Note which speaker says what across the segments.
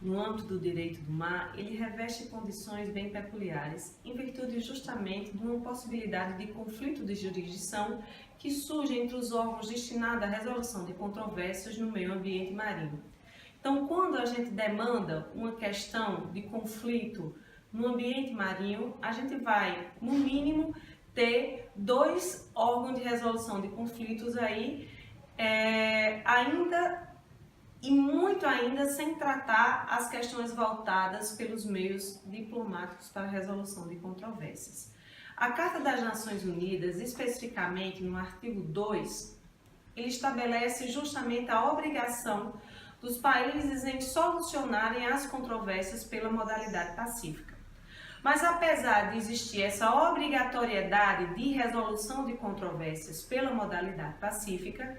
Speaker 1: no âmbito do direito do mar, ele reveste condições bem peculiares, em virtude justamente de uma possibilidade de conflito de jurisdição que surge entre os órgãos destinados à resolução de controvérsias no meio ambiente marinho. Então, quando a gente demanda uma questão de conflito no ambiente marinho, a gente vai, no mínimo, ter dois órgãos de resolução de conflitos aí, muito ainda sem tratar as questões voltadas pelos meios diplomáticos para a resolução de controvérsias. A Carta das Nações Unidas, especificamente no artigo 2, ele estabelece justamente a obrigação dos países em solucionarem as controvérsias pela modalidade pacífica. Mas apesar de existir essa obrigatoriedade de resolução de controvérsias pela modalidade pacífica,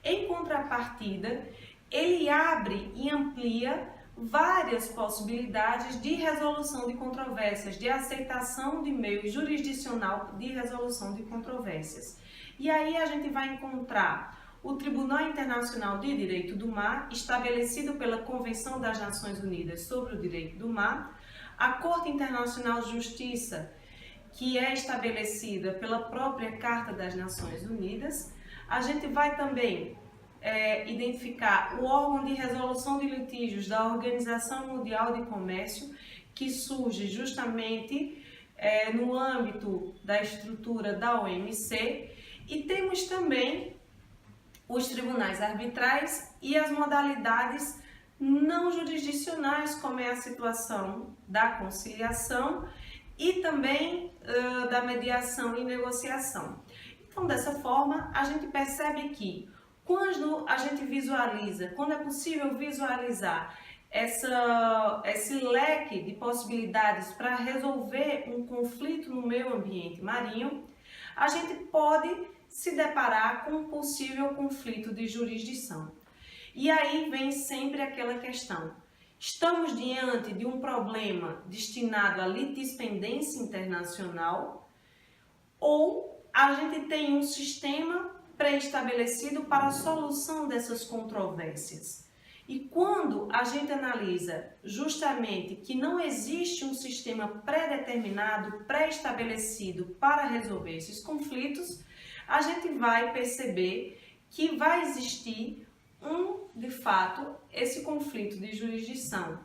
Speaker 1: em contrapartida, ele abre e amplia várias possibilidades de resolução de controvérsias, de aceitação de meio jurisdicional de resolução de controvérsias. E aí a gente vai encontrar o Tribunal Internacional de Direito do Mar, estabelecido pela Convenção das Nações Unidas sobre o Direito do Mar, a Corte Internacional de Justiça, que é estabelecida pela própria Carta das Nações Unidas. A gente vai também identificar o órgão de resolução de litígios da Organização Mundial de Comércio, que surge justamente no âmbito da estrutura da OMC, e temos também os tribunais arbitrais e as modalidades não jurisdicionais, como é a situação da conciliação e também da mediação e negociação. Então, dessa forma, a gente percebe que quando a gente visualiza, quando é possível visualizar esse leque de possibilidades para resolver um conflito no meio ambiente marinho, a gente pode se deparar com um possível conflito de jurisdição. E aí vem sempre aquela questão: estamos diante de um problema destinado à litispendência internacional ou a gente tem um sistema pré-estabelecido para a solução dessas controvérsias? E quando a gente analisa justamente que não existe um sistema pré-determinado, pré-estabelecido para resolver esses conflitos, a gente vai perceber que vai existir de fato, esse conflito de jurisdição.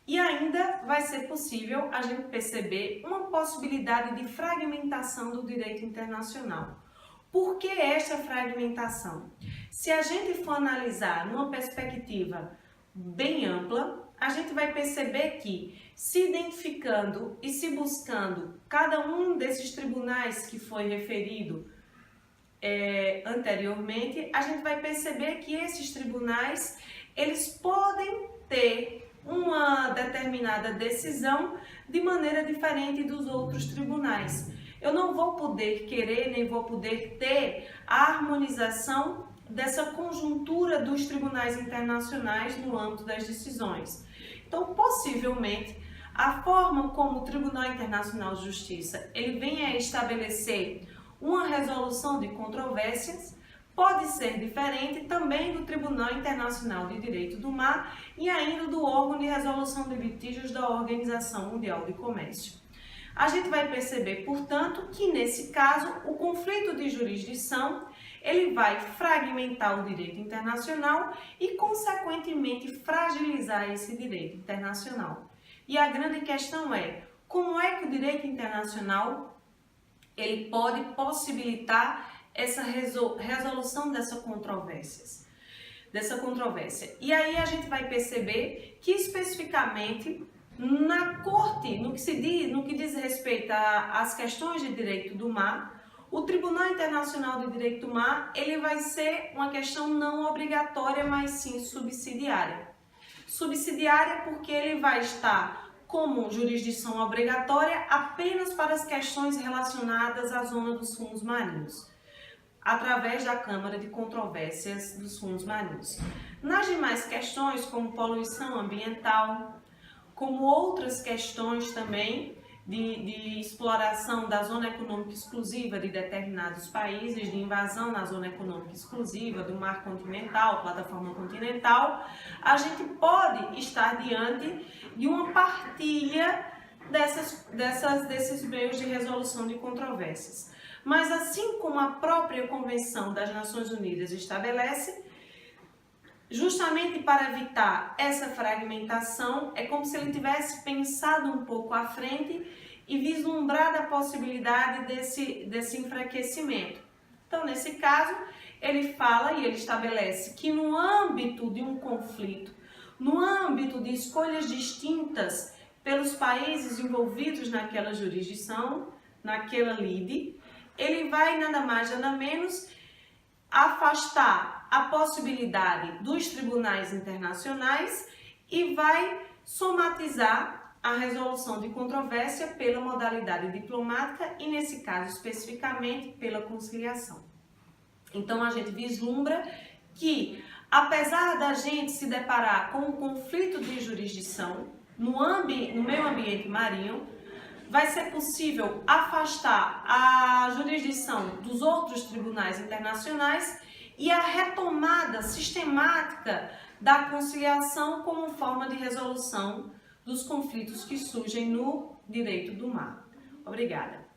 Speaker 1: E ainda vai ser possível a gente perceber uma possibilidade de fragmentação do direito internacional. Por que esta fragmentação? Se a gente for analisar numa perspectiva bem ampla, a gente vai perceber que, se identificando e se buscando cada um desses tribunais que foi referido anteriormente, a gente vai perceber que esses tribunais, eles podem ter uma determinada decisão de maneira diferente dos outros tribunais. Eu não vou poder querer, nem vou poder ter a harmonização dessa conjuntura dos tribunais internacionais no âmbito das decisões. Então, possivelmente, a forma como o Tribunal Internacional de Justiça ele vem a estabelecer uma resolução de controvérsias pode ser diferente também do Tribunal Internacional de Direito do Mar e ainda do órgão de resolução de litígios da Organização Mundial de Comércio. A gente vai perceber, portanto, que nesse caso o conflito de jurisdição ele vai fragmentar o direito internacional e, consequentemente, fragilizar esse direito internacional. E a grande questão é, como é que o direito internacional ele pode possibilitar essa resolução dessa controvérsia. E aí a gente vai perceber que especificamente na Corte, no que diz respeito às questões de direito do mar, o Tribunal Internacional de Direito do Mar ele vai ser uma questão não obrigatória, mas sim subsidiária. Subsidiária porque ele vai estar como jurisdição obrigatória apenas para as questões relacionadas à zona dos fundos marinhos, através da Câmara de Controvérsias dos Fundos Marinhos. Nas demais questões, como poluição ambiental, como outras questões também de exploração da zona econômica exclusiva de determinados países, de invasão na zona econômica exclusiva, do mar continental, plataforma continental, a gente pode estar diante de uma partilha desses meios de resolução de controvérsias. Mas assim como a própria Convenção das Nações Unidas estabelece, justamente para evitar essa fragmentação, é como se ele tivesse pensado um pouco à frente e vislumbrado a possibilidade desse enfraquecimento. Então, nesse caso, ele fala e ele estabelece que no âmbito de um conflito, no âmbito de escolhas distintas pelos países envolvidos naquela jurisdição, naquela lide, ele vai nada mais nada menos afastar a possibilidade dos tribunais internacionais e vai somatizar a resolução de controvérsia pela modalidade diplomática e, nesse caso especificamente, pela conciliação. Então, a gente vislumbra que, apesar da gente se deparar com um conflito de jurisdição no meio ambiente marinho, vai ser possível afastar a jurisdição dos outros tribunais internacionais e a retomada sistemática da conciliação como forma de resolução dos conflitos que surgem no direito do mar. Obrigada.